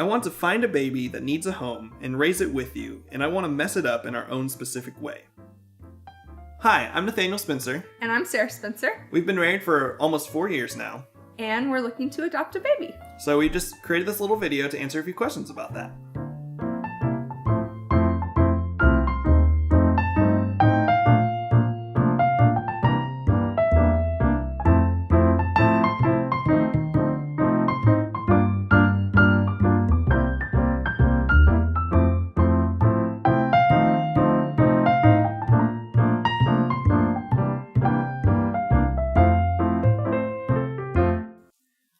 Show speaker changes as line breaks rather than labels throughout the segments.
I want to find a baby that needs a home and raise it with you, and I want to mess it up in our own specific way. Hi, I'm Nathaniel Spencer.
And I'm Sarah Spencer.
We've been married for almost 4 years now.
And we're looking to adopt a baby.
So we just created this little video to answer a few questions about that.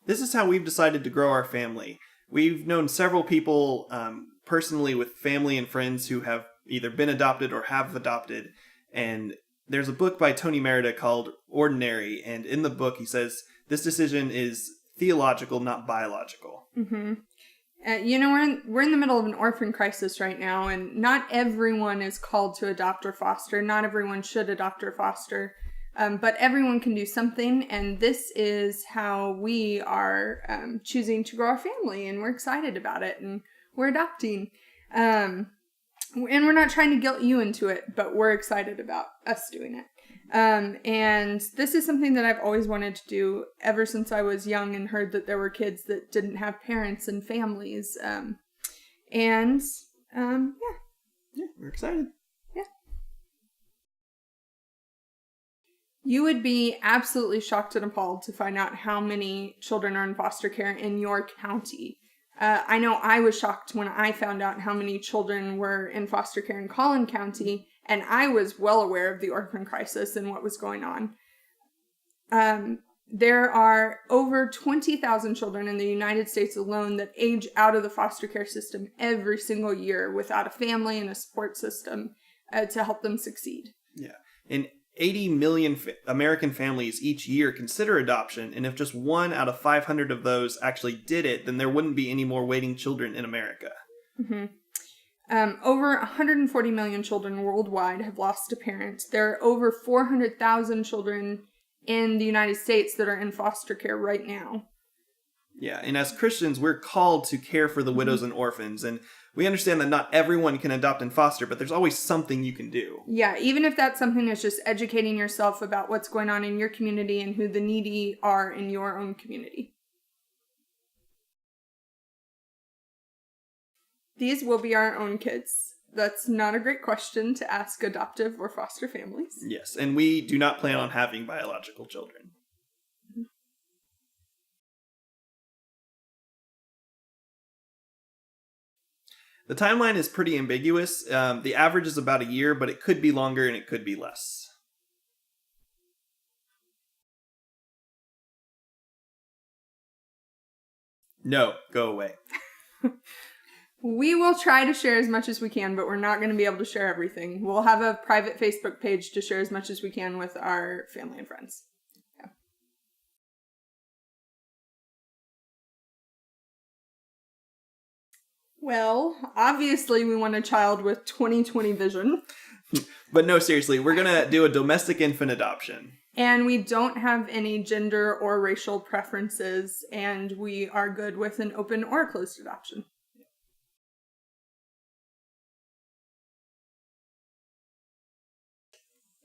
This is how we've decided to grow our family. We've known several people personally with family and friends who have either been adopted or have adopted. And there's a book by Tony Merida called Ordinary. And in the book, he says, this decision is theological, not biological.
Mm-hmm. We're in the middle of an orphan crisis right now. And not everyone is called to adopt or foster. Not everyone should adopt or foster. But everyone can do something, and this is how we are choosing to grow our family, and we're excited about it, and we're adopting. And we're not trying to guilt you into it, but we're excited about us doing it. And this is something that I've always wanted to do ever since I was young and heard that there were kids that didn't have parents and families. Yeah,
we're excited.
You would be absolutely shocked and appalled to find out how many children are in foster care in your county. I know I was shocked when I found out how many children were in foster care in Collin County, and I was well aware of the orphan crisis and what was going on. There are over 20,000 children in the United States alone that age out of the foster care system every single year without a family and a support system to help them succeed.
Yeah, and 80 million American families each year consider adoption, and if just 1 out of 500 of those actually did it, then there wouldn't be any more waiting children in America.
Mm-hmm. Over 140 million children worldwide have lost a parent. There are over 400,000 children in the United States that are in foster care right now.
Yeah, and as Christians, we're called to care for the widows and orphans, and we understand that not everyone can adopt and foster, but there's always something you can do.
Yeah, even if that something is just educating yourself about what's going on in your community and who the needy are in your own community. These will be our own kids. That's not a great question to ask adoptive or foster families.
Yes, and we do not plan on having biological children. The timeline is pretty ambiguous. The average is about a year, but it could be longer and it could be less. No, go away.
We will try to share as much as we can, but we're not going to be able to share everything. We'll have a private Facebook page to share as much as we can with our family and friends. Yeah. Well, obviously we want a child with 20/20 vision.
But no, seriously, we're going to do a domestic infant adoption.
And we don't have any gender or racial preferences, and we are good with an open or closed adoption.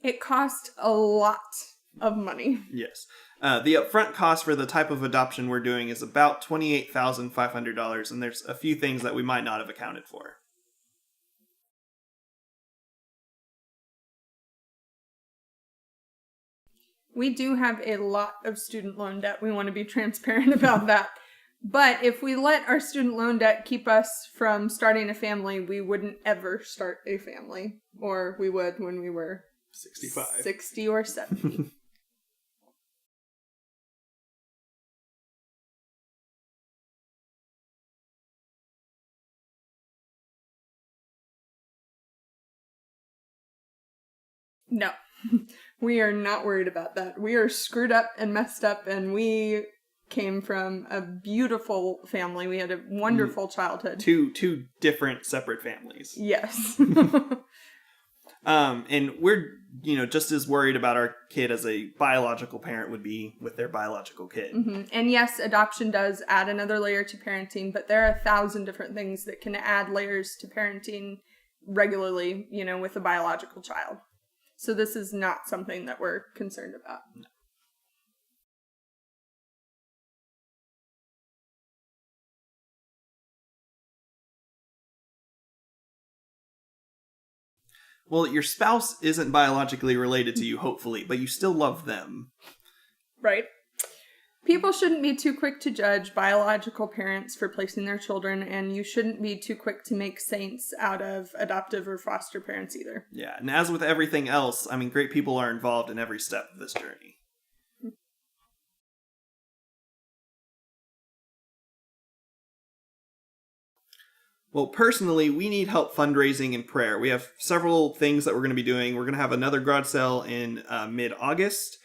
It costs a lot of money.
Yes. The upfront cost for the type of adoption we're doing is about $28,500, and there's a few things that we might not have accounted for.
We do have a lot of student loan debt. We want to be transparent about that. But if we let our student loan debt keep us from starting a family, we wouldn't ever start a family. Or we would when we were
65.
60 or 70. No, we are not worried about that. We are screwed up and messed up, and we came from a beautiful family. We had a wonderful childhood.
Two different separate families.
Yes.
And we're, just as worried about our kid as a biological parent would be with their biological kid.
Mm-hmm. And yes, adoption does add another layer to parenting, but there are 1,000 different things that can add layers to parenting regularly, with a biological child. So this is not something that we're concerned about. No.
Well, your spouse isn't biologically related to you, hopefully, but you still love them.
Right. People shouldn't be too quick to judge biological parents for placing their children, and you shouldn't be too quick to make saints out of adoptive or foster parents either.
Yeah, and as with everything else, great people are involved in every step of this journey. Well, personally, we need help fundraising and prayer. We have several things that we're going to be doing. We're going to have another garage sale in mid-August.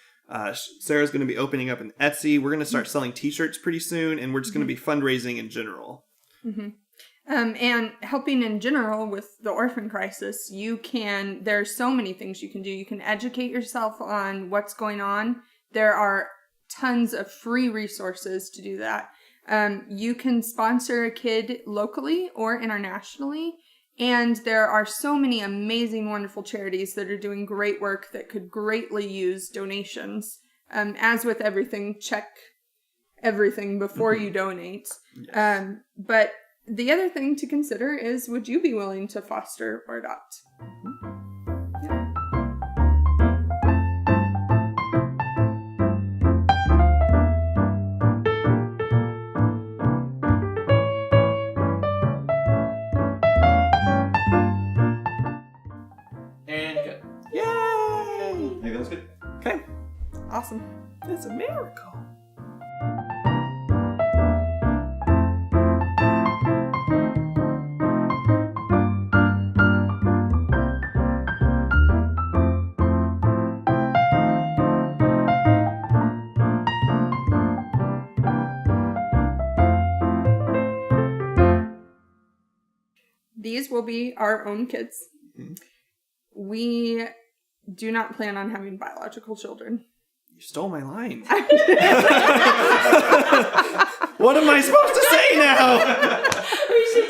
Sarah's going to be opening up an Etsy. We're going to start selling t-shirts pretty soon, and we're just going to be fundraising in general.
Mm-hmm. And helping in general with the orphan crisis, there are so many things you can do. You can educate yourself on what's going on. There are tons of free resources to do that. You can sponsor a kid locally or internationally, and there are so many amazing, wonderful charities that are doing great work that could greatly use donations. As with everything, check everything before you donate. Yes. But the other thing to consider is, would you be willing to foster or adopt? Awesome.
It's a miracle.
These will be our own kids. Mm-hmm. We do not plan on having biological children.
You stole my line. What am I supposed to say now?
We should